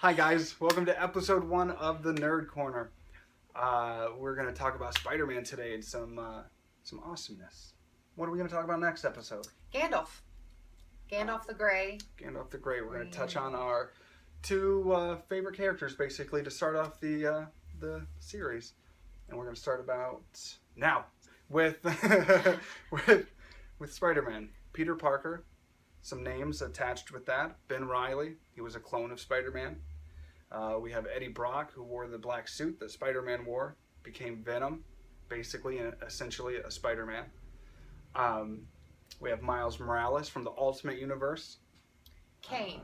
Hi guys, welcome to episode 1 of the Nerd Corner. We're going to talk about Spider-Man today and some awesomeness. What are we going to talk about next episode? Gandalf the Grey. Gandalf the Grey. We're going to touch on our two favorite characters, basically, to start off the series. And we're going to start about now with with Spider-Man. Peter Parker. Some names attached with that. Ben Reilly, he was a clone of Spider-Man. We have Eddie Brock, who wore the black suit that Spider-Man wore, became Venom, basically and essentially a Spider-Man. We have Miles Morales from the Ultimate Universe. Kane.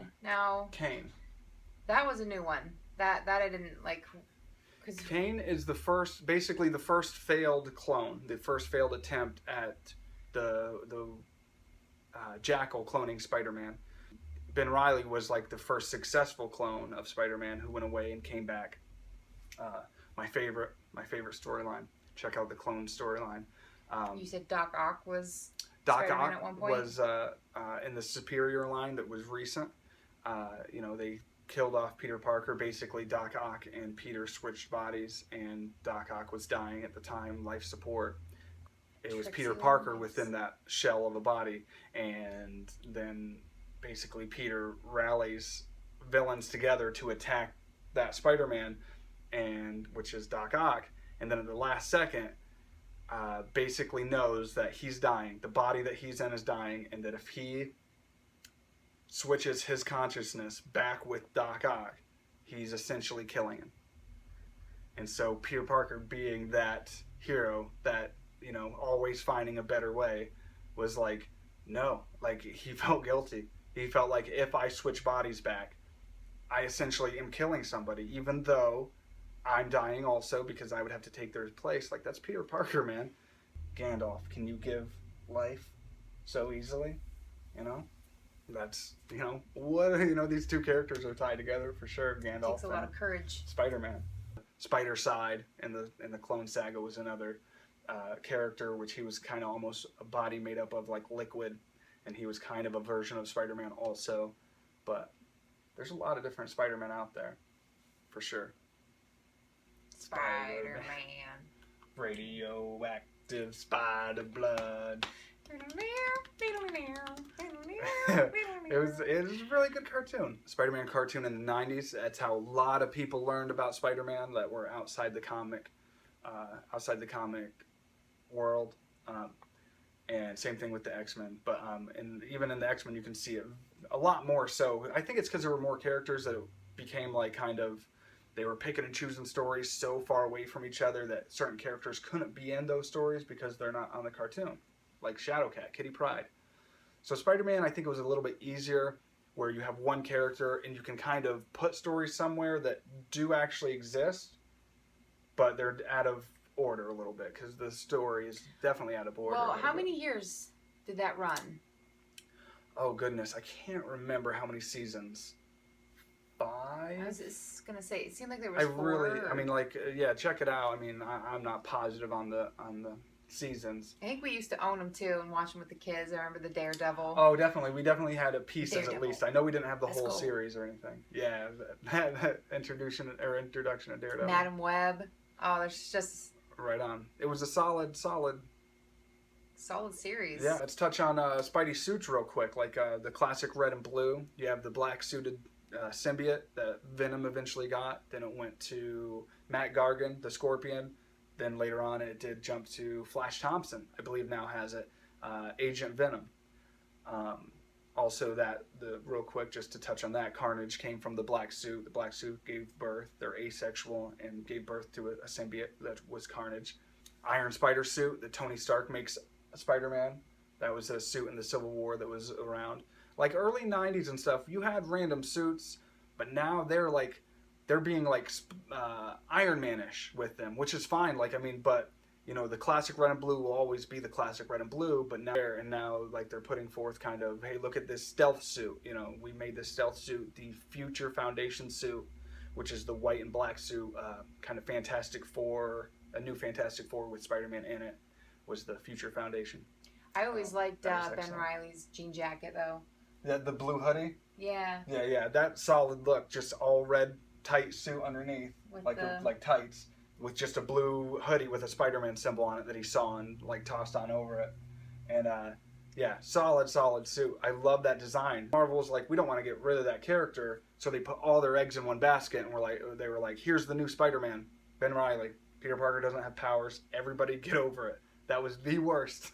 Kane. That was a new one. That I didn't like. Kane is the first failed clone, the first failed attempt at the Jackal cloning Spider-Man. Ben Reilly was like the first successful clone of Spider-Man who went away and came back. My favorite storyline. Check out the clone storyline. You said Doc Ock was Doc Spider-Man Ock at one point? was in the Superior line that was recent. They killed off Peter Parker. Basically, Doc Ock and Peter switched bodies, and Doc Ock was dying at the time, life support. It was Peter Parker within that shell of a body, and then basically Peter rallies villains together to attack that Spider-Man, and which is Doc Ock, and then at the last second, basically knows that he's dying, the body that he's in is dying, and that if he switches his consciousness back with Doc Ock, he's essentially killing him. And so Peter Parker, being that hero that always finding a better way, was like, no, like he felt guilty. He felt like if I switch bodies back, I essentially am killing somebody, even though I'm dying also because I would have to take their place. Like, that's Peter Parker, man. Gandalf, can you give life so easily? That's, these two characters are tied together for sure. Gandalf. It takes a lot of courage. Spider-Man. Spider-Side in the Clone Saga was another character, which he was kind of almost a body made up of like liquid, and he was kind of a version of Spider-Man also. But there's a lot of different Spider-Man out there, for sure. Spider-Man. Radioactive spider blood. It was a really good cartoon. Spider-Man cartoon in the 90s. That's how a lot of people learned about Spider-Man that were outside the comic world. And same thing with the X-Men. But and even in the X-Men you can see it a lot more so. I think it's because there were more characters that it became like kind of, they were picking and choosing stories so far away from each other that certain characters couldn't be in those stories because they're not on the cartoon. Like Shadowcat, Kitty Pryde. So Spider-Man, I think it was a little bit easier where you have one character and you can kind of put stories somewhere that do actually exist, but they're out of order a little bit because the story is definitely out of order. Well, how many years did that run? Oh, goodness. I can't remember how many seasons. 5? I was just going to say, it seemed like there was 4. Check it out. I mean, I'm not positive on the seasons. I think we used to own them too and watch them with the kids. I remember the Daredevil. Oh, definitely. We definitely had a pieces Daredevil. At least. I know we didn't have the whole cool. series or anything. Yeah, that introduction of Daredevil. Madam Web. Oh, there's just right on. It was a solid series. Yeah, let's touch on Spidey suits real quick. Like the classic red and blue. You have the black suited symbiote that Venom eventually got. Then it went to Matt Gargan, the Scorpion. Then later on it did jump to Flash Thompson, I believe now has it, Agent Venom. Also real quick, just to touch on that, Carnage came from the black suit. The black suit gave birth, they're asexual, and gave birth to a symbiote that was Carnage. Iron Spider suit that Tony Stark makes Spider-Man. That was a suit in the Civil War that was around. Like early 90s and stuff, you had random suits, but now they're being like Iron Man-ish with them, which is fine. But the classic red and blue will always be the classic red and blue. But now like they're putting forth kind of, hey, look at this stealth suit. We made this stealth suit, the Future Foundation suit, which is the white and black suit, kind of Fantastic Four, a new Fantastic Four with Spider-Man in it, was the Future Foundation. I always liked Ben Reilly's jean jacket though. The blue hoodie. Yeah. Yeah. That solid look, just all red tight suit underneath, With like tights, with just a blue hoodie with a Spider-Man symbol on it that he saw and like tossed on over it. And yeah, solid suit. I love that design. Marvel's like, we don't want to get rid of that character, so they put all their eggs in one basket, and they were like, here's the new Spider-Man, Ben Reilly. Peter Parker doesn't have powers. Everybody get over it. That was the worst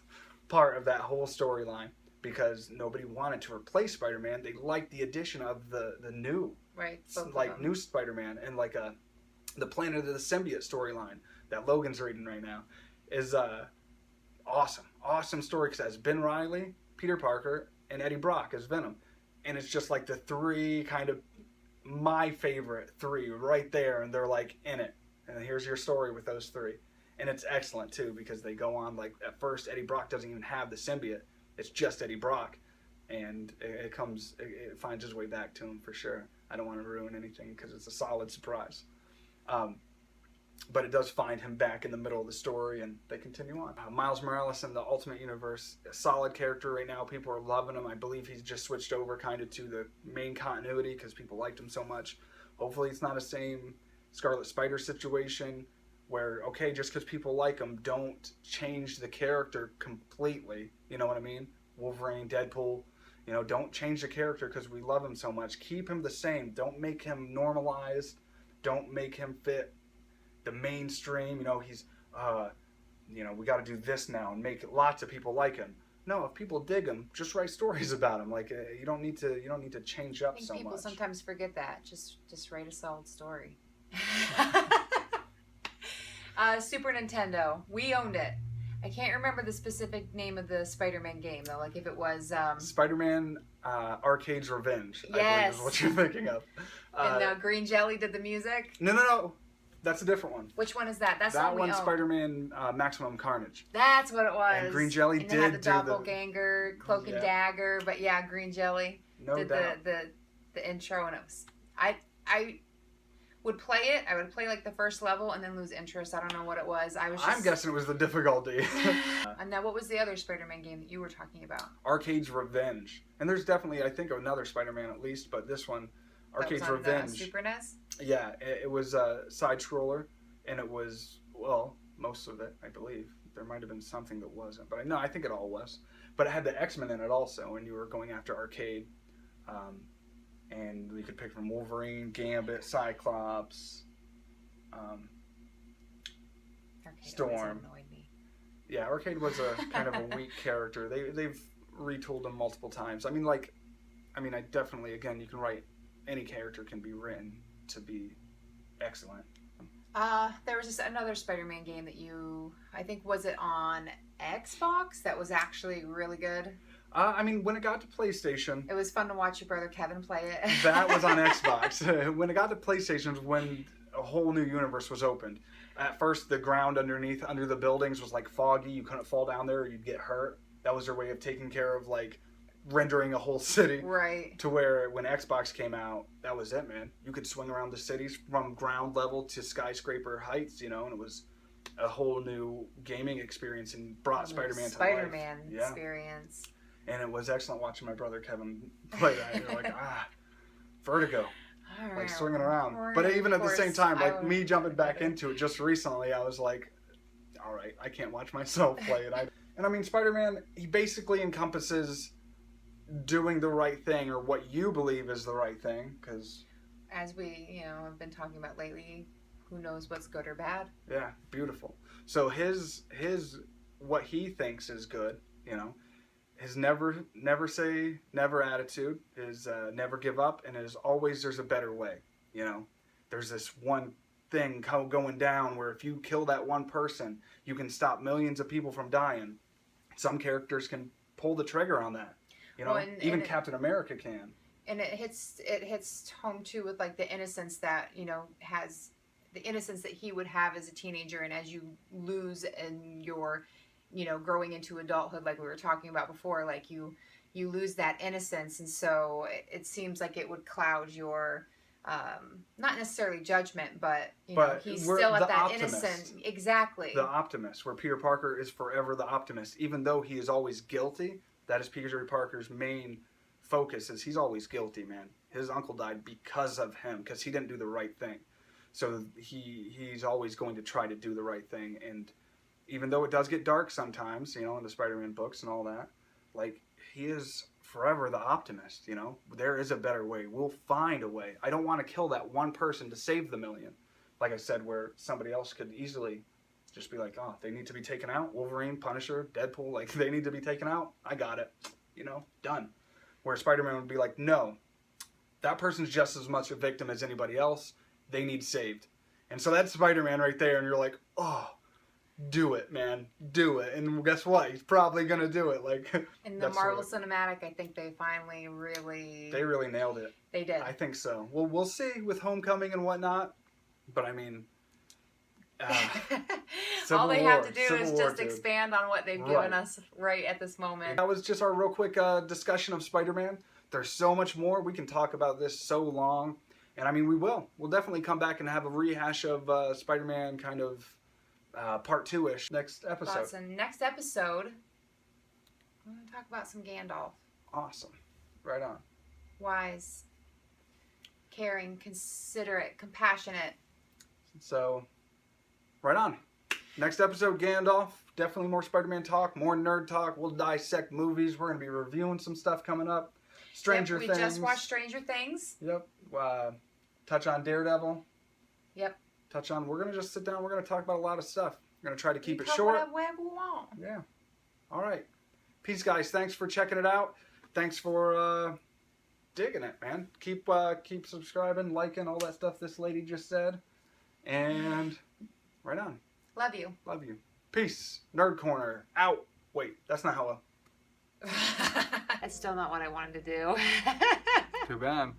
part of that whole storyline, because nobody wanted to replace Spider-Man. They liked the addition of the new, right, like new Spider-Man, and like the Planet of the Symbiote storyline that Logan's reading right now is awesome story, because it has Ben Reilly, Peter Parker, and Eddie Brock as Venom, and it's just like the three kind of my favorite three right there, and they're like in it, and here's your story with those three. And it's excellent too, because they go on, like, at first Eddie Brock doesn't even have the symbiote, it's just Eddie Brock, and it finds its way back to him for sure. I don't want to ruin anything because it's a solid surprise. But it does find him back in the middle of the story, and they continue on. Miles Morales in the Ultimate Universe, a solid character right now. People are loving him. I believe he's just switched over kind of to the main continuity because people liked him so much. Hopefully it's not the same Scarlet Spider situation where, okay, just because people like him, don't change the character completely. You know what I mean? Wolverine, Deadpool, don't change the character because we love him so much. Keep him the same. Don't make him normalized. Don't make him fit the mainstream. He's we got to do this now and make lots of people like him. No, if people dig him, just write stories about him. Like, you don't need to change up so much. People sometimes forget that. Just write a solid story. Super Nintendo, we owned it. I can't remember the specific name of the Spider-Man game though. Like if it was Spider-Man Arcade's Revenge. Yes. I believe is what you're thinking of. And Green Jelly did the music. No. That's a different one. Which one is that? That's that one we owned. Spider-Man Maximum Carnage. That's what it was. And Green Jelly and did had the doppelganger, cloak and dagger, but yeah, Green Jelly did doubt. the intro, and it was I would play it. I would play like the first level and then lose interest. I don't know what it was. I'm guessing it was the difficulty. And now, what was the other Spider-Man game that you were talking about? Arcade's Revenge. And there's definitely, I think, another Spider-Man at least, but this one, Arcade's Revenge. Super NES? Yeah, it was a side scroller, and it was, well, most of it, I believe. There might have been something that wasn't, but I think it all was. But it had the X-Men in it also, and you were going after Arcade. And you could pick from Wolverine, Gambit, Cyclops, Storm. Yeah, Arcade was a kind of a weak character. They've retooled him multiple times. I definitely, again, you can write, any character can be written to be excellent. There was another Spider-Man game that I think, was it on Xbox? That was actually really good. When it got to PlayStation... It was fun to watch your brother Kevin play it. That was on Xbox. When it got to PlayStation, when a whole new universe was opened. At first, the ground under the buildings was like foggy. You couldn't fall down there or you'd get hurt. That was their way of taking care of, like, rendering a whole city. Right. To where, when Xbox came out, that was it, man. You could swing around the cities from ground level to skyscraper heights, and it was a whole new gaming experience and brought Spider-Man to life. Spider-Man experience. And it was excellent watching my brother Kevin play that. You're like, vertigo. Like swinging around. But even at the same time, like me jumping back into it just recently, I was like, all right, I can't watch myself play it. And Spider-Man, he basically encompasses doing the right thing, or what you believe is the right thing, because... As we, have been talking about lately, who knows what's good or bad. Yeah, beautiful. So his what he thinks is good, his never say never attitude, his never give up, and his always there's a better way. There's this one thing going down where if you kill that one person, you can stop millions of people from dying. Some characters can pull the trigger on that. Even Captain America can. And it hits home too with like the innocence that has the innocence that he would have as a teenager, and as you lose in your growing into adulthood, like we were talking about before, like you lose that innocence, and so it seems like it would cloud your not necessarily judgment, but he's still at that optimist. Innocent. Exactly. The optimist, where Peter Parker is forever the optimist, even though he is always guilty. That is Peter Parker's main focus is he's always guilty, man. His uncle died because of him, because he didn't do the right thing. So he's always going to try to do the right thing. And even though it does get dark sometimes, you know, in the Spider-Man books and all that, like, he is forever the optimist, you know. There is a better way. We'll find a way. I don't want to kill that one person to save the million. Like I said, where somebody else could easily just be like, oh, they need to be taken out. Wolverine, Punisher, Deadpool, like, they need to be taken out. I got it. You know, done. Where Spider-Man would be like, no, that person's just as much a victim as anybody else. They need saved. And so that's Spider-Man right there. And you're like, oh, do it, man. Do it. And guess what? He's probably going to do it. Like, in the Marvel Cinematic, I think they finally really... They really nailed it. They did. I think so. Well, we'll see with Homecoming and whatnot. But, I mean... all they have to do Civil is War, just dude. expand on what they've given us right at this moment. That was just our real quick discussion of Spider-Man. There's so much more. We can talk about this so long. And I mean, we will. We'll definitely come back and have a rehash of Spider-Man kind of part 2-ish next episode. So next episode, we're going to talk about some Gandalf. Awesome. Right on. Wise, caring, considerate, compassionate. So, right on. Next episode, Gandalf. Definitely more Spider-Man talk, more nerd talk. We'll dissect movies. We're going to be reviewing some stuff coming up. Stranger Things. We just watched Stranger Things. Yep. Touch on Daredevil. Yep. We're going to just sit down. We're going to talk about a lot of stuff. We're going to try to keep it talk short. Whatever we want. Yeah. All right. Peace, guys. Thanks for checking it out. Thanks for digging it, man. Keep subscribing, liking, all that stuff this lady just said. And right on. Love you. Love you. Peace. Nerd Corner. Out. Wait, that's not how That's still not what I wanted to do. Too bad.